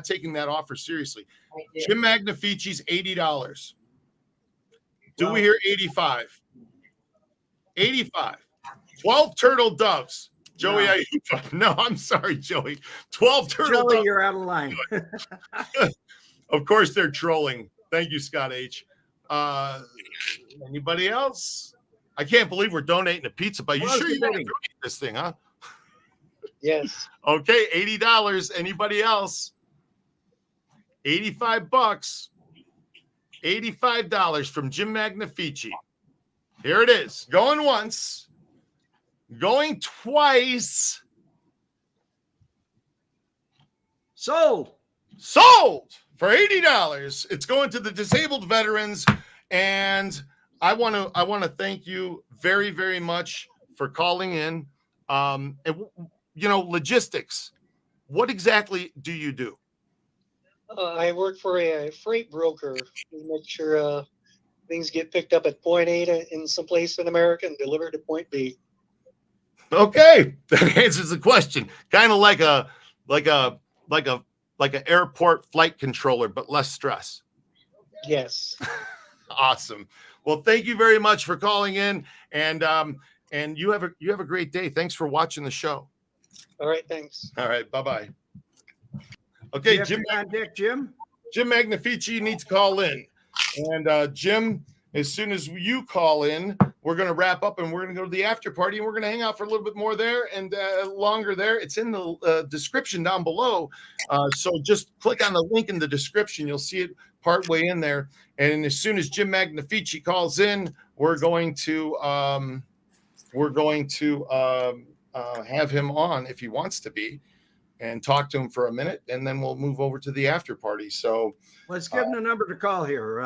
taking that offer seriously. Jim Magnifici's $80. Do we hear 85? 85. 12 turtle doves. Joey Aiuppa. No, I'm sorry, Joey. 12 turtle Joey, doves. you're out of line. Of course they're trolling. Thank you, Scott H. Anybody else? I can't believe we're donating a pizza, but you sure you want to donate this thing, huh? Yes. Okay, $80. Anybody else? $85. $85 from Jim Magnifici. Here it is. Going once. Going twice. Sold For $80. It's going to the disabled veterans, and I want to thank you very, very much for calling in. And logistics. What exactly do you do? I work for a freight broker. We make sure things get picked up at point A in some place in America and delivered to point B. Okay, that answers the question. Kind of like an airport flight controller, but less stress. Yes. Awesome. Well, thank you very much for calling in, and you have a great day. Thanks for watching the show. All right. Thanks. All right. Bye-bye. Okay, Jim Magnifici needs to call in, and Jim, as soon as you call in, we're going to wrap up and we're going to go to the after party, and we're going to hang out for a little bit more there and longer there. It's in the description down below. So just click on the link in the description. You'll see it partway in there. And as soon as Jim Magnifici calls in, we're going to have him on if he wants to be, and talk to him for a minute, and then we'll move over to the after party. So let's give him the number to call here.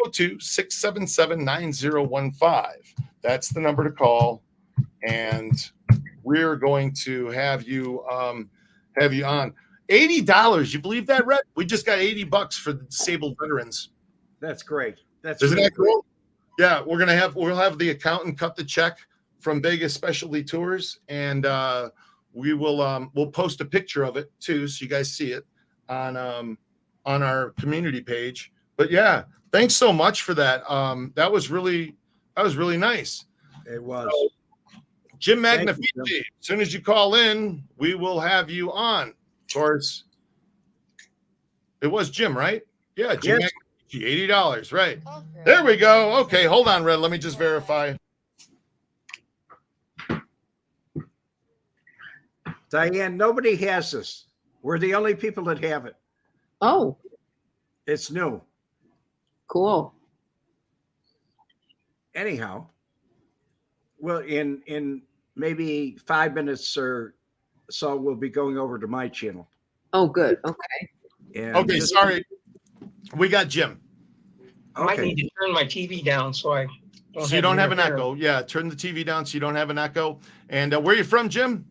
Go to 677-9015. That's the number to call, and we're going to have you on. $80. You believe that, Red? We just got $80 for the disabled veterans. That's great. Isn't that cool? Yeah, we'll have the accountant cut the check from Vegas Specialty Tours, and we'll post a picture of it too, so you guys see it on our community page. But yeah, thanks so much for that. That was really nice. It was. So, Jim Magnifici, as soon as you call in, we will have you on. Of course, it was Jim, right? Yeah, Jim Magnifici, $80, right? Okay. There we go. Okay, hold on, Red. Let me just verify. Diane, nobody has this. We're the only people that have it. Oh, it's new. Cool. Anyhow, well, in maybe 5 minutes or so, we'll be going over to my channel. Oh, good. Okay. And okay, sorry. We got Jim. I might need to turn my TV down so you don't have an echo. Yeah, turn the TV down so you don't have an echo. And where are you from, Jim?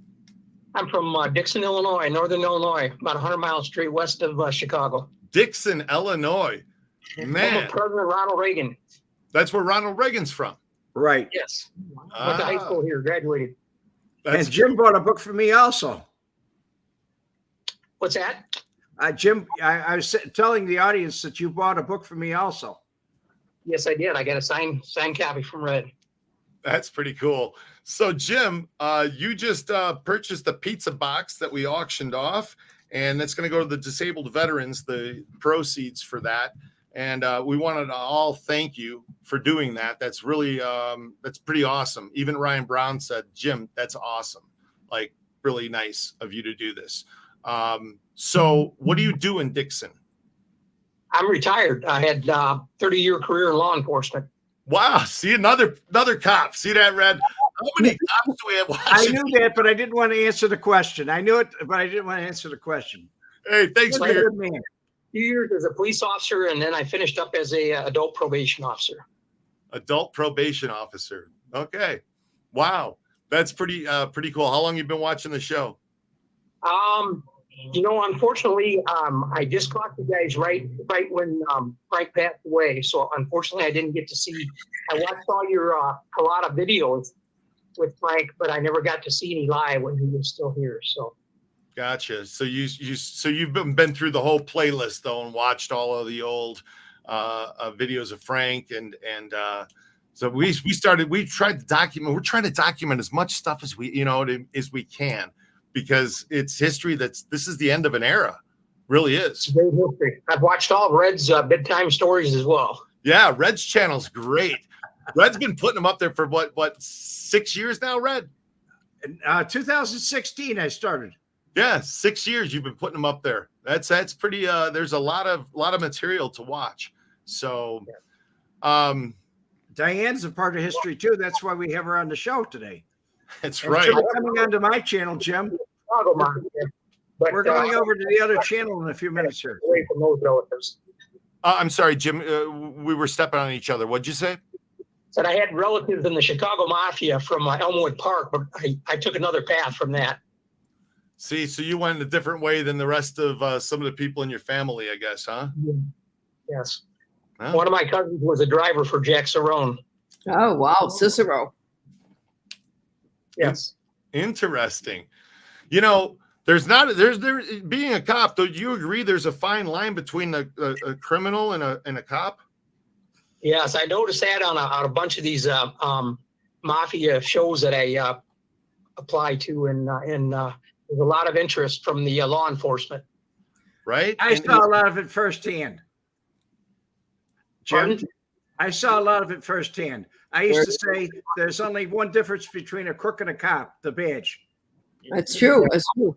I'm from Dixon, Illinois, northern Illinois, about 100 miles straight west of Chicago. Dixon, Illinois. Man. President Ronald Reagan. That's where Ronald Reagan's from. Right. Yes. Went to high school here, graduated. And Jim bought a book for me also. What's that? Jim, I was telling the audience that you bought a book for me also. Yes, I did. I got a signed copy from Red. That's pretty cool. So, Jim, you just purchased a pizza box that we auctioned off, and that's going to go to the disabled veterans, the proceeds for that. And we wanted to all thank you for doing that. That's really, that's pretty awesome. Even Ryan Brown said, Jim, that's awesome. Like, really nice of you to do this. So what do you do in Dixon? I'm retired. I had a 30-year career in law enforcement. Wow. See, another cop. See that, Red? How many cops do we have watching? I knew that, but I didn't want to answer the question. I knew it, but I didn't want to answer the question. Hey, thanks for your man. 2 years as a police officer, and then I finished up as a adult probation officer. Adult probation officer. Okay. Wow. That's pretty cool. How long you been watching the show? Unfortunately, I just caught you guys right when Frank passed away. So unfortunately, I didn't get to see. I watched all your a lot of videos with Frank, but I never got to see any live when he was still here. So. Gotcha. So you've been through the whole playlist though and watched all of the old videos of Frank and so we tried to document. We're trying to document as much stuff as as we can, because it's history. This is the end of an era. Really is. It's great history. I've watched all of Red's bedtime stories as well. Yeah, Red's channel's great. Red's been putting them up there for what 6 years now, Red? 2016 I started. Yeah, 6 years you've been putting them up there. That's pretty. There's a lot of material to watch. So, Diane's a part of history too. That's why we have her on the show today. That's And right. should be coming onto my channel, Jim. Chicago Mafia. But, We're going over to the other channel in a few minutes here. away from those relatives. I'm sorry, Jim. We were stepping on each other. What'd you say? Said I had relatives in the Chicago Mafia from Elmwood Park, but I took another path from that. See, so you went a different way than the rest of some of the people in your family, I guess, huh? Yes. Well, One of my cousins was a driver for Jack Cerrone. Oh, wow. Cicero. Yes. interesting. You know, there's being a cop. Do you agree there's a fine line between a criminal and a cop? Yes, I noticed that on a bunch of these mafia shows that I apply to, and there's a lot of interest from the law enforcement. Right? I saw a lot of it firsthand. Jim, Pardon? I saw a lot of it firsthand. I used to say there's only one difference between a crook and a cop, the badge. That's true. That's true.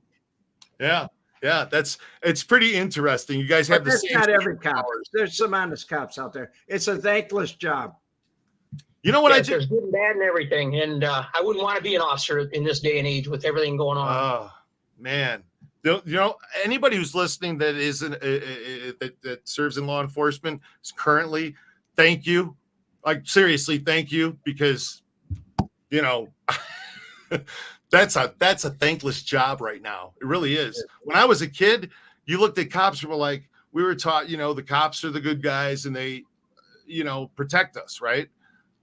Yeah. It's pretty interesting. You guys have But the that's same not every cop. powers. There's some honest cops out there. It's a thankless job. You know what Yes, I just there's good and bad and everything, and I wouldn't want to be an officer in this day and age with everything going on. Oh man, you know, anybody who's listening that isn't that serves in law enforcement is currently, thank you, like seriously, thank you, because you know that's a thankless job right now. It really is. When I was a kid, you looked at cops and were like, we were taught, you know, the cops are the good guys and they, you know, protect us, right?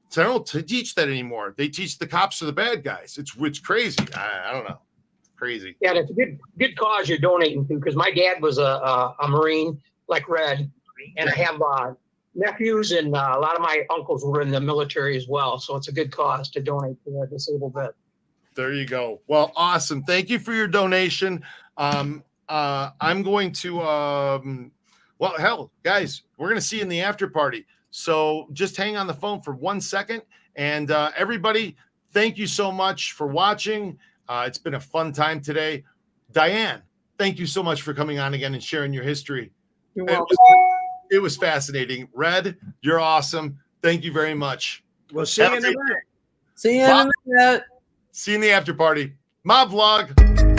So I don't teach that anymore. They teach the cops are the bad guys. It's crazy. I don't know. Crazy. Yeah, it's a good cause you're donating to, because my dad was a Marine, like Red, and I have nephews, and a lot of my uncles were in the military as well. So it's a good cause to donate to a disabled vet. There you go. Well, awesome. Thank you for your donation. I'm going to well, hell, guys, we're gonna see you in the after party. So just hang on the phone for 1 second. And everybody, thank you so much for watching. It's been a fun time today. Diane, thank you so much for coming on again and sharing your history. You're welcome. It was fascinating. Red, you're awesome. Thank you very much. We'll see you in a minute. See you in a minute. See you in the after party. Mob vlog.